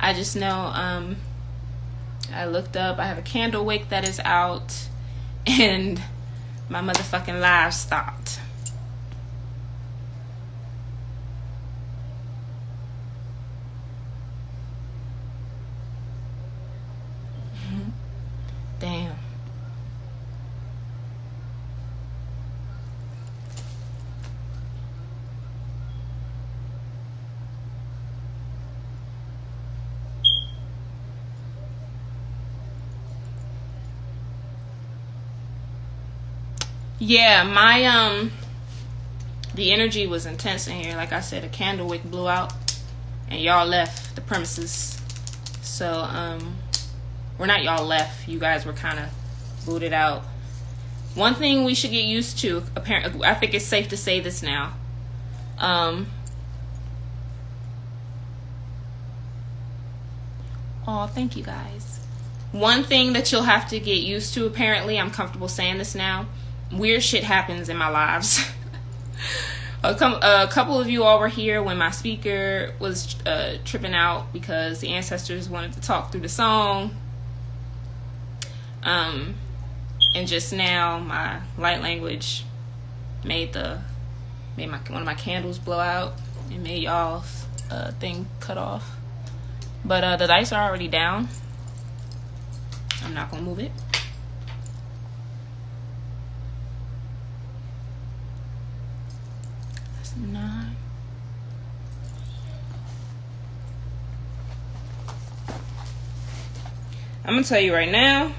I just know I looked up, I have a candle wick that is out, and my motherfucking live stopped. Damn. Yeah, my the energy was intense in here. Like I said, a candle wick blew out and y'all left the premises. So we're not y'all left. You guys were kind of booted out. One thing we should get used to, apparently, I think it's safe to say this now. Oh, thank you guys. One thing that you'll have to get used to, apparently, I'm comfortable saying this now. Weird shit happens in my lives. A couple of you all were here when my speaker was tripping out because the ancestors wanted to talk through the song. And just now my light language made one of my candles blow out and made y'all's thing cut off. But the dice are already down. I'm not gonna move it. That's 9. I'm gonna tell you right now. I'm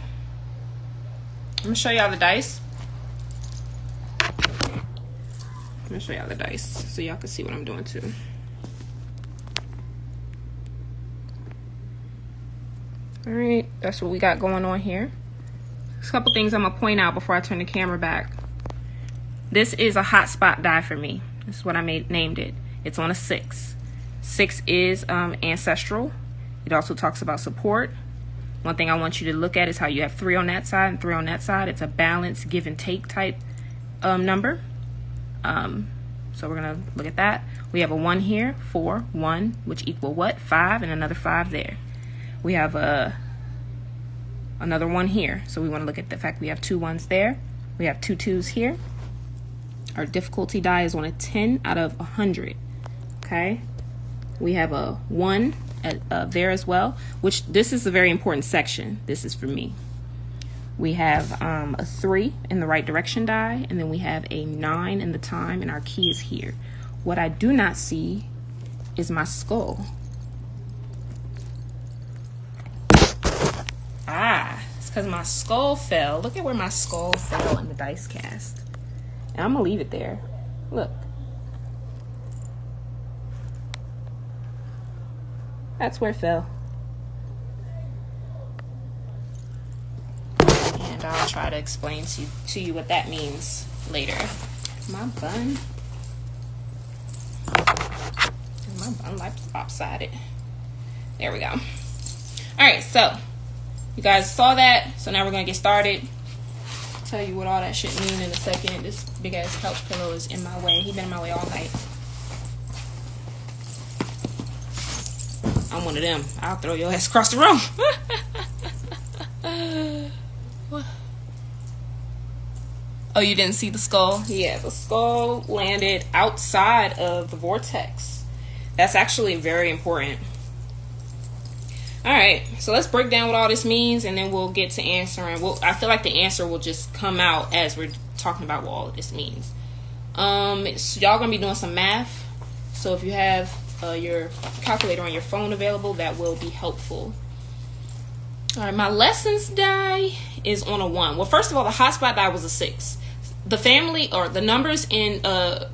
gonna show y'all the dice. I'm gonna show y'all the dice so y'all can see what I'm doing too. All right, that's what we got going on here. There's a couple things I'm gonna point out before I turn the camera back. This is a hotspot die for me. This is what I named it. It's on a 6. 6 is ancestral. It also talks about support. One thing I want you to look at is how you have 3 on that side and 3 on that side. It's a balance, give and take type number. So we're going to look at that. We have a 1 here, 4, 1, which equal what? 5, and another 5 there. We have another 1 here. So we want to look at the fact we have 2 1s there. We have 2 2s here. Our difficulty die is on a 10 out of 100. Okay. We have a 1 there as well, which this is a very important section. This is for me. We have a 3 in the right direction die, and then we have a 9 in the time, and our key is here. What I do not see is my skull. It's because my skull fell. Look at where my skull fell in the dice cast. And I'm gonna leave it there. Look. That's where it fell. And I'll try to explain to you what that means later. My bun lopsided. There we go. All right, so you guys saw that. So now we're gonna get started. I'll tell you what all that shit mean in a second. This big ass couch pillow is in my way. He's been in my way all night. I'm one of them. I'll throw your ass across the room. Oh, you didn't see the skull? Yeah, the skull landed outside of the vortex. That's actually very important. All right, so let's break down what all this means, and then we'll get to answering. I feel like the answer will just come out as we're talking about what all of this means. So y'all gonna be doing some math. So if you have your calculator on your phone available, that will be helpful. All right, my lessons die is on a 1. Well, first of all, the hotspot die was a 6. The family, or the numbers in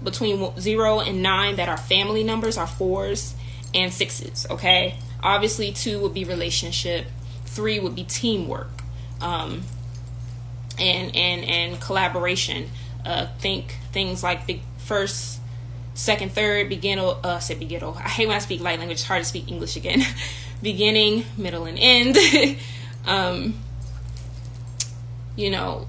between 0 and 9 that are family numbers are 4s and 6s. Okay, obviously 2 would be relationship, 3 would be teamwork, and collaboration. Think things like big first, second, third, beginner. I hate when I speak light language. It's hard to speak English again. Beginning, middle, and end. You know,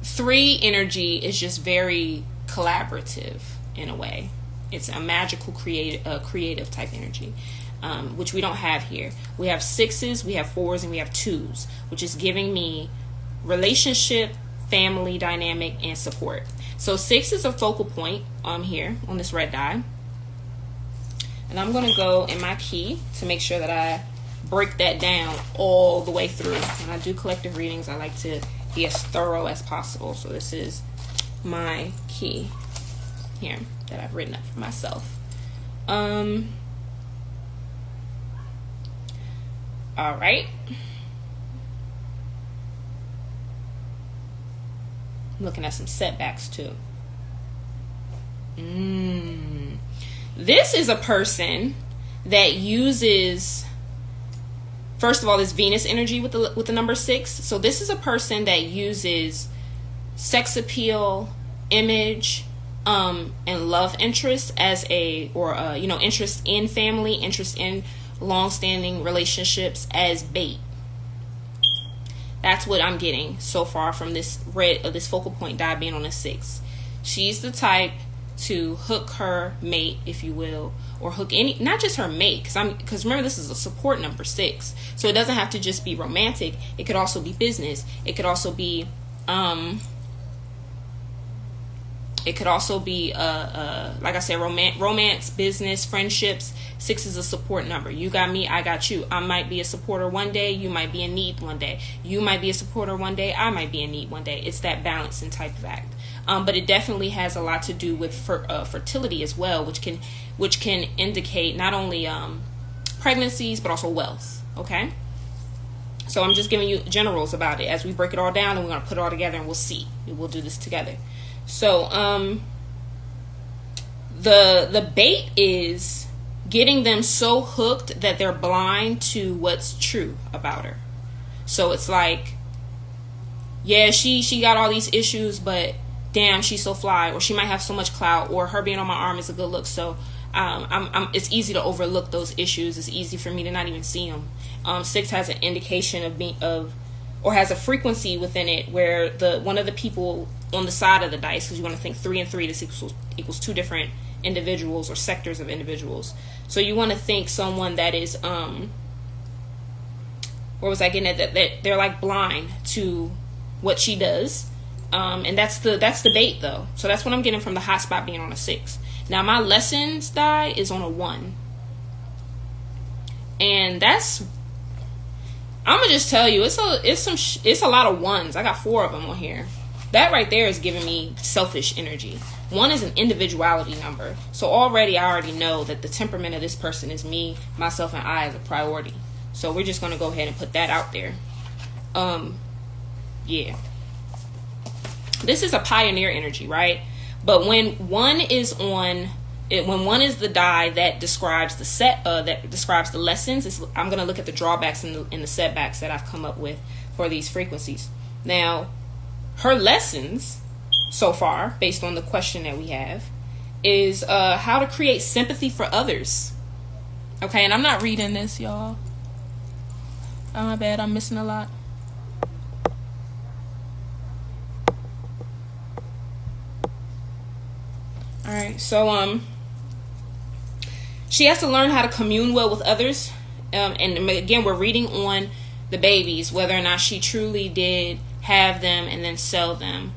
3 energy is just very collaborative in a way. It's a magical creative type energy. which we don't have here. We have 6s, we have 4s, and we have 2s, which is giving me relationship, family dynamic, and support. So 6 is a focal point here on this red die. And I'm going to go in my key to make sure that I break that down all the way through. When I do collective readings, I like to be as thorough as possible. So this is my key here that I've written up for myself. All right. I'm looking at some setbacks too. This is a person that uses, first of all, this Venus energy with the number 6. So this is a person that uses sex appeal, image, and love interest as interest in family, interest in long-standing relationships as bait. That's what I'm getting so far from this this focal point die being on a 6. She's the type to hook her mate, if you will, or hook not just her mate, because remember, this is a support number 6, so it doesn't have to just be romantic. It could also be business. It could also be like I said, romance, business, friendships. 6 is a support number. You got me, I got you. I might be a supporter one day, you might be in need one day. You might be a supporter one day, I might be in need one day. It's that balancing type of act. But it definitely has a lot to do with fertility as well, which can indicate not only pregnancies but also wealth. Okay, so I'm just giving you generals about it as we break it all down, and we're gonna put it all together, and we'll see. We'll do this together. So the bait is getting them so hooked that they're blind to what's true about her. So it's like, yeah, she got all these issues, but damn, she's so fly, or she might have so much clout, or her being on my arm is a good look. So it's easy to overlook those issues. It's easy for me to not even see them. 6 has an indication or has a frequency within it where one of the people on the side of the dice, because you want to think 3 and 3, this equals 2 different individuals or sectors of individuals. So you want to think someone that is where was I getting at, that they're like blind to what she does. And that's the bait though. So that's what I'm getting from the hot spot being on a 6. Now my lessons die is on a 1. And I'm gonna just tell you, it's a lot of 1s. I got 4 of them on here. That right there is giving me selfish energy. 1 is an individuality number. So I already know that the temperament of this person is me, myself, and I as a priority. So we're just gonna go ahead and put that out there. Yeah. This is a pioneer energy, right? But when 1 is the die that describes that describes the lessons, I'm going to look at the drawbacks and the setbacks that I've come up with for these frequencies. Now, her lessons so far, based on the question that we have, is how to create sympathy for others. Okay, and I'm not reading this, y'all. Oh, my bad, I'm missing a lot. All right, so she has to learn how to commune well with others. And again, we're reading on the babies, whether or not she truly did have them and then sell them.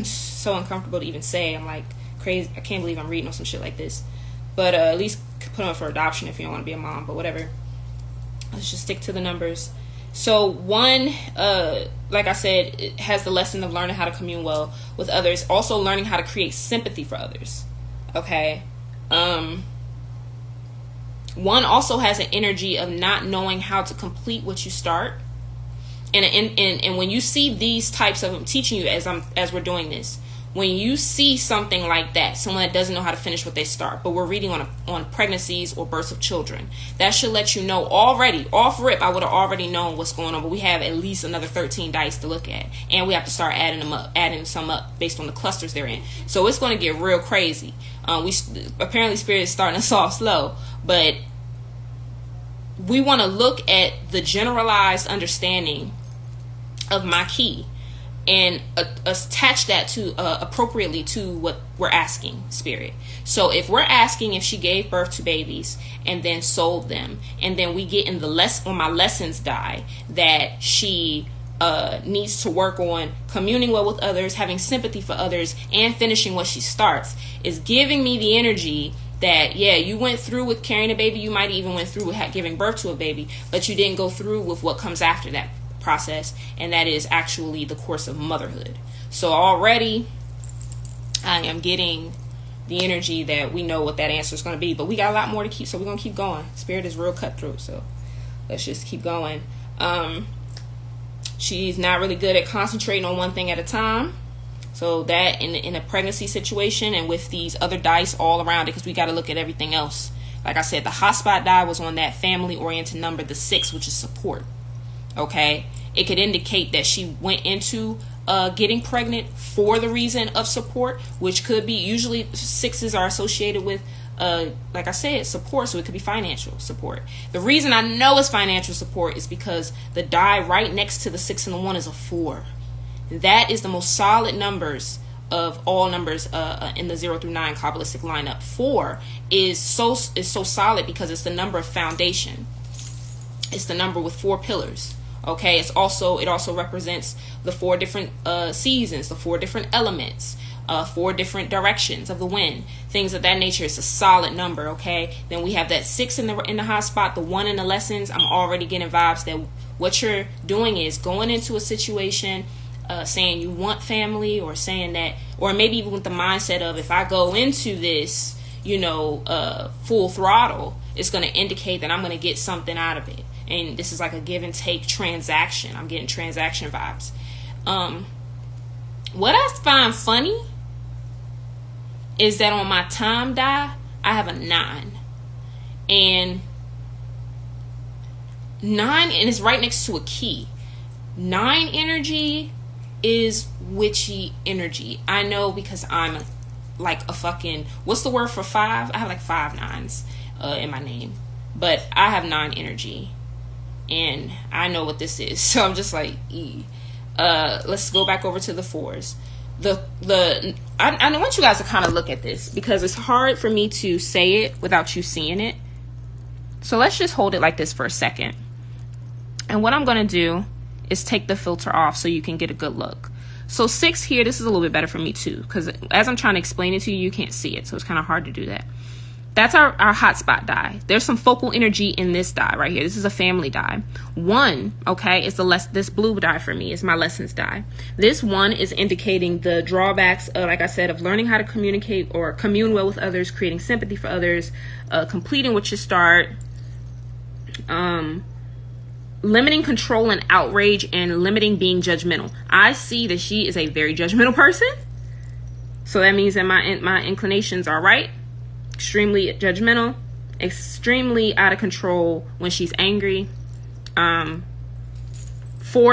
So uncomfortable to even say. I'm like crazy. I can't believe I'm reading on some shit like this. But at least put them up for adoption if you don't want to be a mom. But whatever. Let's just stick to the numbers. So 1, like I said, it has the lesson of learning how to commune well with others. Also learning how to create sympathy for others. Okay. 1 also has an energy of not knowing how to complete what you start. And when you see these types of, I'm teaching you as we're doing this, when you see something like that, someone that doesn't know how to finish what they start, but we're reading on pregnancies or births of children, that should let you know already, off rip, I would have already known what's going on, but we have at least another 13 dice to look at, and we have to start adding some up based on the clusters they're in. So it's going to get real crazy. Apparently Spirit is starting us off slow, but we want to look at the generalized understanding of my key. and attach that to appropriately to what we're asking, spirit. So if we're asking if she gave birth to babies and then sold them, and then we get in the on my lessons die that she needs to work on communing well with others, having sympathy for others, and finishing what she starts, is giving me the energy that, yeah, you went through with carrying a baby, you might even went through with giving birth to a baby, but you didn't go through with what comes after that process, and that is actually the course of motherhood. So already I am getting the energy that we know what that answer is going to be, but we got a lot more to keep, so we're going to keep going. Spirit is real cutthroat, so let's just keep going. She's not really good at concentrating on one thing at a time. So that in a pregnancy situation and with these other dice all around it, because we got to look at everything else. Like I said, the hotspot die was on that family-oriented number, the 6, which is support. Okay? It could indicate that she went into getting pregnant for the reason of support, which could be, usually 6s are associated with, like I said, support, so it could be financial support. The reason I know it's financial support is because the die right next to the 6 and the 1 is a 4. That is the most solid numbers of all numbers in the 0 through 9 Kabbalistic lineup. 4 is so solid because it's the number of foundation. It's the number with 4 pillars. Okay, it also represents the 4 different seasons, the 4 different elements, 4 different directions of the wind, things of that nature. It's a solid number. Okay, then we have that 6 in the hot spot, the 1 in the lessons. I'm already getting vibes that what you're doing is going into a situation, saying you want family, or saying that, or maybe even with the mindset of, if I go into this, full throttle, it's going to indicate that I'm going to get something out of it. And this is like a give and take transaction. I'm getting transaction vibes. What I find funny is that on my time die, I have a 9. And 9, and it's right next to a key. 9 energy is witchy energy. I know, because I'm like a fucking, what's the word for 5? I have like 5 9s in my name, but I have 9 energy, and I know what this is. So I'm just like, let's go back over to the 4s. I want you guys to kind of look at this, because it's hard for me to say it without you seeing it. So let's just hold it like this for a second. And what I'm going to do is take the filter off so you can get a good look. So 6 here, this is a little bit better for me too, because as I'm trying to explain it to you, you can't see it. So it's kind of hard to do that. That's our hotspot die. There's some focal energy in this die right here. This is a family die. 1, okay, is this blue die for me is my lessons die. This 1 is indicating the drawbacks, like I said, of learning how to communicate or commune well with others, creating sympathy for others, completing what you start, limiting control and outrage, and limiting being judgmental. I see that she is a very judgmental person. So that means that my inclinations are right. Extremely judgmental, extremely out of control when she's angry. 4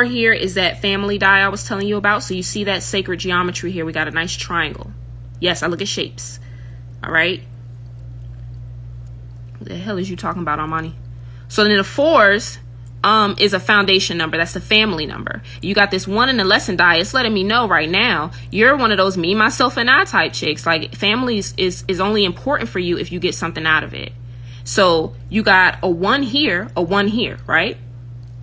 here is that family die I was telling you about. So you see that sacred geometry here. We got a nice triangle. Yes, I look at shapes. All right. What the hell is you talking about, Armani? So then the 4s is a foundation number. That's the family number. You got this 1 in the lesson die. It's letting me know right now you're one of those me, myself, and I type chicks. Like, families is only important for you if you get something out of it. So you got a 1 here, a 1 here, right?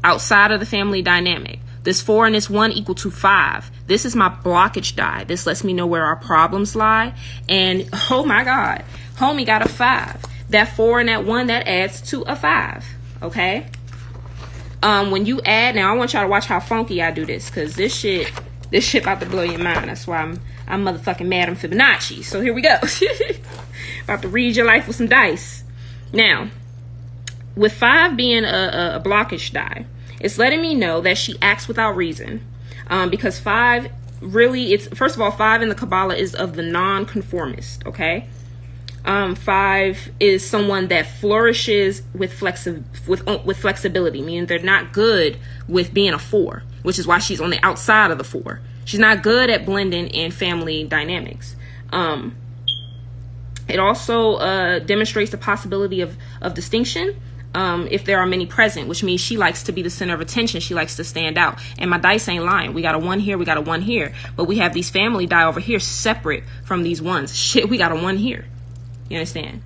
Outside of the family dynamic. This 4 and this 1 equal to 5. This is my blockage die. This lets me know where our problems lie. And oh my God, homie got a 5. That 4 and that 1, that adds to a 5. Okay? When you add, now I want y'all to watch how funky I do this, because this shit about to blow your mind. That's why I'm motherfucking Madam Fibonacci. So here we go. About to read your life with some dice. Now, with 5 being a blockage die, it's letting me know that she acts without reason. Because 5 really, first of all, 5 in the Kabbalah is of the non-conformist, okay? 5 is someone that flourishes with flexibility, meaning they're not good with being a 4, which is why she's on the outside of the 4. She's not good at blending in family dynamics. It also demonstrates the possibility of distinction. if there are many present, which means she likes to be the center of attention. She likes to stand out. And my dice ain't lying. We got a 1 here, we got a 1 here. But we have these family die over here separate from these ones. Shit, we got a 1 here. You understand?